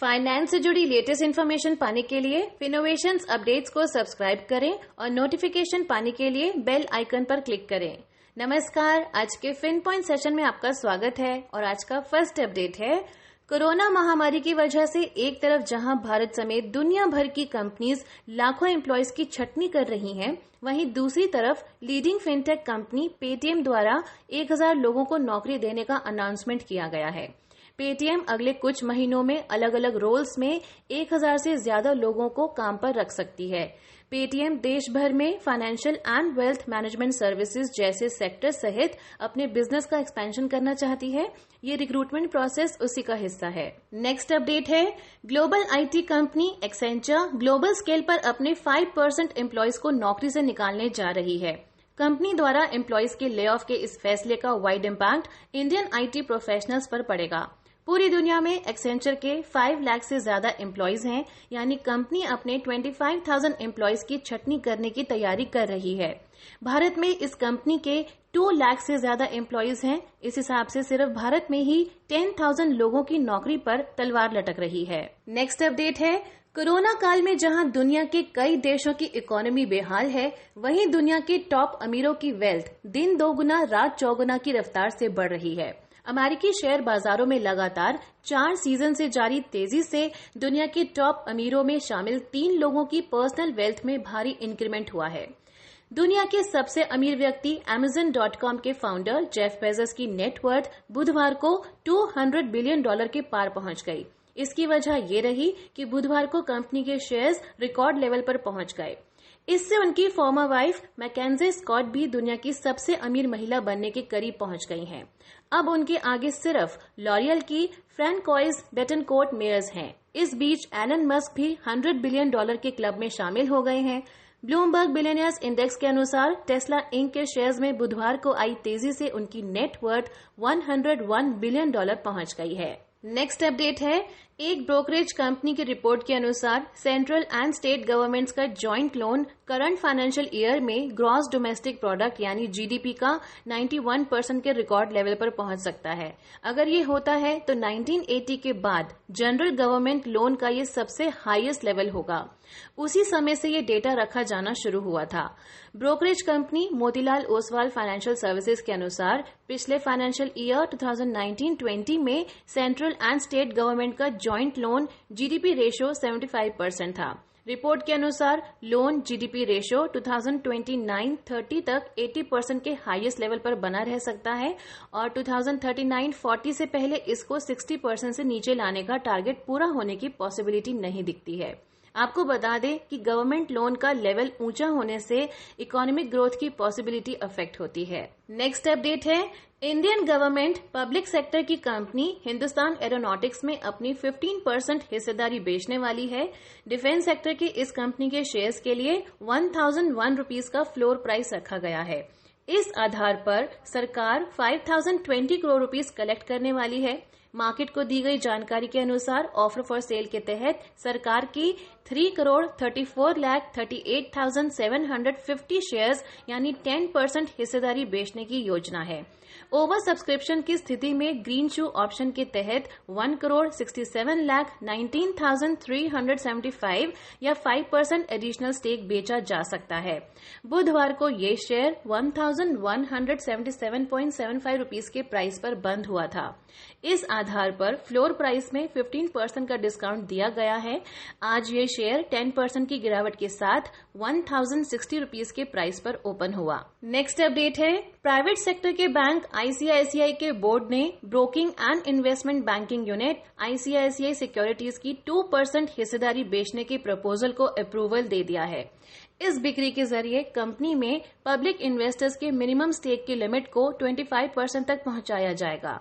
Finance से जुड़ी latest information पाने के लिए फिनोवेशंस अपडेट्स को सब्सक्राइब करें और नोटिफिकेशन पाने के लिए बेल आइकन पर क्लिक करें। नमस्कार, आज के फिन पॉइंट सेशन में आपका स्वागत है और आज का फर्स्ट अपडेट है कोरोना महामारी की वजह से एक तरफ जहां भारत समेत दुनिया भर की कंपनीज लाखों एम्प्लॉयज की छटनी कर रही हैं, वहीं दूसरी तरफ लीडिंग फिनटेक कंपनी पेटीएम द्वारा 1000 लोगों को नौकरी देने का अनाउंसमेंट किया गया है। पेटीएम अगले कुछ महीनों में अलग अलग रोल्स में 1000 से ज्यादा लोगों को काम पर रख सकती है। पेटीएम देश भर में financial and wealth management services जैसे सेक्टर सहित अपने बिजनेस का एक्सपेंशन करना चाहती है। ये रिक्रूटमेंट प्रोसेस उसी का हिस्सा है। नेक्स्ट अपडेट है global IT company Accenture global scale पर अपने 5% एम्प्लॉयज को नौकरी से निकालने जा रही है। कंपनी द्वारा एम्प्लॉयज के ले ऑफ के इस फैसले का wide impact Indian IT professionals पर पड़ेगा। पूरी दुनिया में एक्सेंचर के 5 लाख से ज्यादा एम्प्लॉयज हैं, यानी कंपनी अपने 25,000 एम्प्लॉयज की छटनी करने की तैयारी कर रही है। भारत में इस कंपनी के 2 लाख से ज्यादा एम्प्लॉयज हैं। इस हिसाब से सिर्फ भारत में ही 10,000 लोगों की नौकरी पर तलवार लटक रही है। नेक्स्ट अपडेट है कोरोना काल में जहां दुनिया के कई देशों की इकोनॉमी बेहाल है, वहीं दुनिया के टॉप अमीरों की वेल्थ दिन दोगुना रात चौगुना की रफ्तार से बढ़ रही है। अमेरिकी शेयर बाजारों में लगातार 4 सीजन से जारी तेजी से दुनिया के टॉप अमीरों में शामिल 3 लोगों की पर्सनल वेल्थ में भारी इंक्रीमेंट हुआ है। दुनिया के सबसे अमीर व्यक्ति Amazon.com के फाउंडर जेफ बेजोस की नेटवर्थ बुधवार को $200 बिलियन के पार पहुंच गई। इसकी वजह ये रही कि बुधवार को कंपनी के शेयर्स रिकॉर्ड लेवल पर पहुंच गए। इससे उनकी फॉर्मर वाइफ मैकेंजी स्कॉट भी दुनिया की सबसे अमीर महिला बनने के करीब पहुंच गई हैं। अब उनके आगे सिर्फ लॉरियल की फ्रैंकोइस बेटनकोर्ट मेयर्स हैं। इस बीच एलन मस्क भी $100 बिलियन के क्लब में शामिल हो गए हैं। ब्लूमबर्ग बिलियनियर्स इंडेक्स के अनुसार टेस्ला इंक के शेयर्स में बुधवार को आई तेजी से उनकी नेटवर्थ $101 बिलियन पहुंच गई है। नेक्स्ट अपडेट है एक ब्रोकरेज कंपनी की रिपोर्ट के अनुसार सेंट्रल एंड स्टेट गवर्नमेंट्स का joint loan current financial year में ग्रॉस डोमेस्टिक प्रोडक्ट यानी जीडीपी का 91% के रिकॉर्ड लेवल पर पहुंच सकता है। अगर ये होता है तो 1980 के बाद जनरल गवर्नमेंट लोन का ये सबसे हाईएस्ट लेवल होगा। उसी समय से ये डेटा रखा जाना शुरू हुआ था। Brokerage company Motilal Oswal financial services के अनुसार पिछले फाइनेंशियल ईयर 2019-20 में सेंट्रल एंड स्टेट गवर्नमेंट का जॉइंट लोन जीडीपी रेशियो 75% था। रिपोर्ट के अनुसार लोन जीडीपी रेशियो 2029-30 तक 80% के हाईएस्ट लेवल पर बना रह सकता है और 2039-40 से पहले इसको 60% से नीचे लाने का टारगेट पूरा होने की पॉसिबिलिटी नहीं दिखती है। आपको बता दें कि गवर्नमेंट लोन का लेवल ऊंचा होने से इकोनॉमिक ग्रोथ की पॉसिबिलिटी अफेक्ट होती है। नेक्स्ट अपडेट है इंडियन गवर्नमेंट पब्लिक सेक्टर की कंपनी हिंदुस्तान एरोनॉटिक्स में अपनी 15% हिस्सेदारी बेचने वाली है। डिफेंस सेक्टर की इस कंपनी के शेयर्स के लिए 1001 रुपीज का फ्लोर प्राइस रखा गया है। इस आधार पर सरकार 5020 करोड़ रुपीज कलेक्ट करने वाली है। मार्केट को दी गई जानकारी के अनुसार ऑफर फॉर सेल के तहत सरकार की 3,34,38,750 शेयर्स यानी 10% हिस्सेदारी बेचने की योजना है। ओवर सब्सक्रिप्शन की स्थिति में ग्रीन शू ऑप्शन के तहत 1,67,19,375 या 5% एडिशनल स्टेक बेचा जा सकता है। बुधवार को ये शेयर 1,177.75 रुपीज के प्राइस पर बंद हुआ था। इस आधार पर फ्लोर प्राइस में 15% का डिस्काउंट दिया गया है। आज ये शेयर 10% की गिरावट के साथ 1,060 रुपीज के प्राइस पर ओपन हुआ। नेक्स्ट अपडेट है प्राइवेट सेक्टर के बैंक आईसीआईसीआई के बोर्ड ने broking and investment banking unit ICICI securities की 2% हिस्सेदारी बेचने के प्रपोजल को अप्रूवल दे दिया है। इस बिक्री के जरिए कंपनी में पब्लिक इन्वेस्टर्स के मिनिमम स्टेक की लिमिट को 25% तक पहुंचाया जाएगा।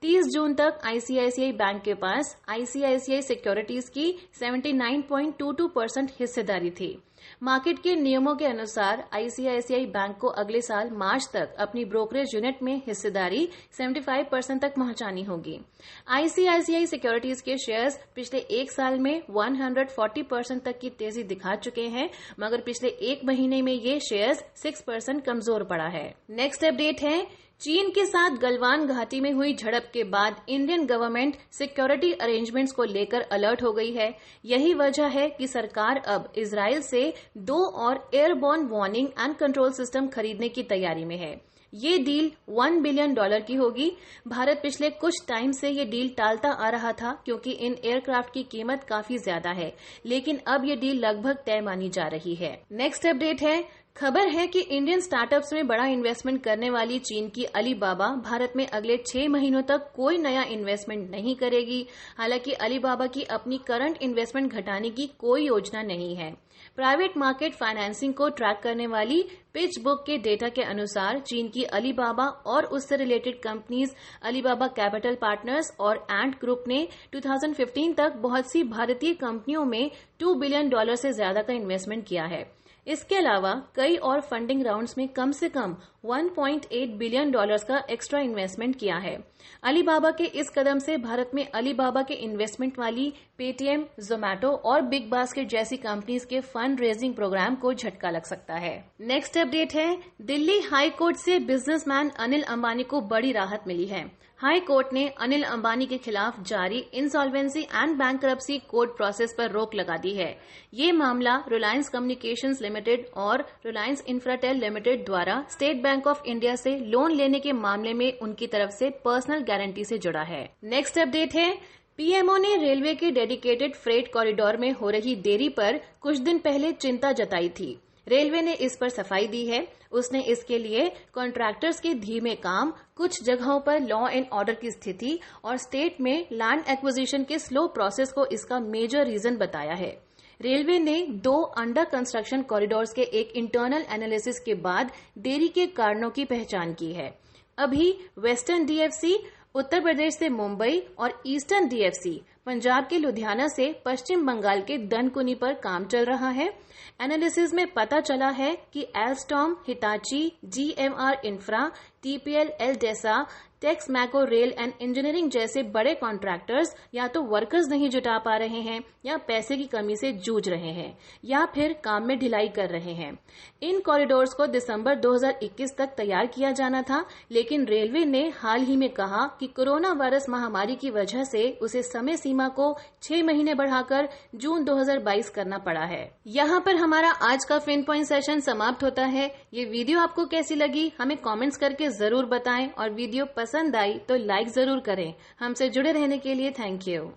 30 जून तक आईसीआईसीआई बैंक के पास आईसीआईसीआई सिक्योरिटीज की 79.22% हिस्सेदारी थी। मार्केट के नियमों के अनुसार आईसीआईसीआई बैंक को अगले साल मार्च तक अपनी ब्रोकरेज यूनिट में हिस्सेदारी 75% तक पहुंचानी होगी। आईसीआईसीआई सिक्योरिटीज के शेयर्स पिछले एक साल में 140% तक की तेजी दिखा चुके हैं, मगर पिछले एक महीने में ये शेयर्स 6% कमजोर पड़ा है। नेक्स्ट अपडेट है चीन के साथ गलवान घाटी में हुई झड़प के बाद इंडियन गवर्नमेंट सिक्योरिटी अरेंजमेंट्स को लेकर अलर्ट हो गई है। यही वजह है कि सरकार अब इजराइल से 2 और airborne warning and control system खरीदने की तैयारी में है। ये डील $1 बिलियन की होगी। भारत पिछले कुछ टाइम से ये डील टालता आ रहा था क्योंकि इन एयरक्राफ्ट की कीमत काफी ज्यादा है, लेकिन अब ये डील लगभग तय मानी जा रही है। नेक्स्ट अपडेट है, खबर है कि इंडियन स्टार्टअप्स में बड़ा इन्वेस्टमेंट करने वाली चीन की अलीबाबा भारत में अगले 6 महीनों तक कोई नया इन्वेस्टमेंट नहीं करेगी। हालांकि अलीबाबा की अपनी करंट इन्वेस्टमेंट घटाने की कोई योजना नहीं है। प्राइवेट मार्केट फाइनेंसिंग को ट्रैक करने वाली पिच बुक के डेटा के अनुसार चीन की अलीबाबा और उससे related companies Alibaba capital partners और एंट ग्रुप ने 2015 तक बहुत सी भारतीय कंपनियों में $2 बिलियन से ज्यादा का इन्वेस्टमेंट किया है। इसके अलावा कई और फंडिंग राउंड्स में कम से कम $1.8 बिलियन का एक्स्ट्रा इन्वेस्टमेंट किया है। अलीबाबा के इस कदम से भारत में अलीबाबा के इन्वेस्टमेंट वाली पेटीएम, जोमैटो और बिग बास्केट जैसी कंपनीज के फंड रेजिंग प्रोग्राम को झटका लग सकता है। नेक्स्ट अपडेट है, दिल्ली हाई कोर्ट से बिजनेसमैन अनिल अंबानी को बड़ी राहत मिली है। हाई कोर्ट ने अनिल अंबानी के खिलाफ जारी insolvency and bankruptcy court process पर रोक लगा दी है। ये मामला रिलायंस कम्युनिकेशंस लिमिटेड और रिलायंस इंफ्राटेल लिमिटेड द्वारा स्टेट बैंक ऑफ इंडिया से लोन लेने के मामले में उनकी तरफ से पर्सनल गारंटी से जुड़ा है। नेक्स्ट अपडेट है, पीएमओ ने रेलवे के डेडिकेटेड फ्रेट कॉरिडोर में हो रही देरी पर कुछ दिन पहले चिंता जताई थी। रेलवे ने इस पर सफाई दी है। उसने इसके लिए कॉन्ट्रैक्टर्स के धीमे काम, कुछ जगहों पर लॉ एंड ऑर्डर की स्थिति और स्टेट में लैंड एक्विजिशन के स्लो प्रोसेस को इसका मेजर रीजन बताया है। रेलवे ने 2 अंडर कंस्ट्रक्शन कॉरिडोर्स के एक इंटरनल एनालिसिस के बाद देरी के कारणों की पहचान की है। अभी वेस्टर्न डीएफसी उत्तर प्रदेश से मुंबई और ईस्टर्न डीएफसी पंजाब के लुधियाना से पश्चिम बंगाल के दनकुनी पर काम चल रहा है। एनालिसिस में पता चला है कि Alstom, Hitachi, GMR Infra, TPL, Aldesa, Texmaco Rail and Engineering जैसे बड़े कॉन्ट्रैक्टर्स या तो वर्कर्स नहीं जुटा पा रहे हैं या पैसे की कमी से जूझ रहे हैं या फिर काम में ढिलाई कर रहे हैं। इन कॉरिडोर्स को दिसंबर 2021 तक तैयार किया जाना था, लेकिन रेलवे ने हाल ही में कहा कि कोरोना वायरस महामारी की वजह से उसे समय सीमा को 6 महीने बढ़ाकर जून 2022 करना पड़ा है। यहाँ पर हमारा आज का फिन पॉइंट सेशन समाप्त होता है। ये वीडियो आपको कैसी लगी हमें कमेंट्स करके जरूर बताएं और वीडियो पसंद आई तो लाइक जरूर करें। हमसे जुड़े रहने के लिए थैंक यू।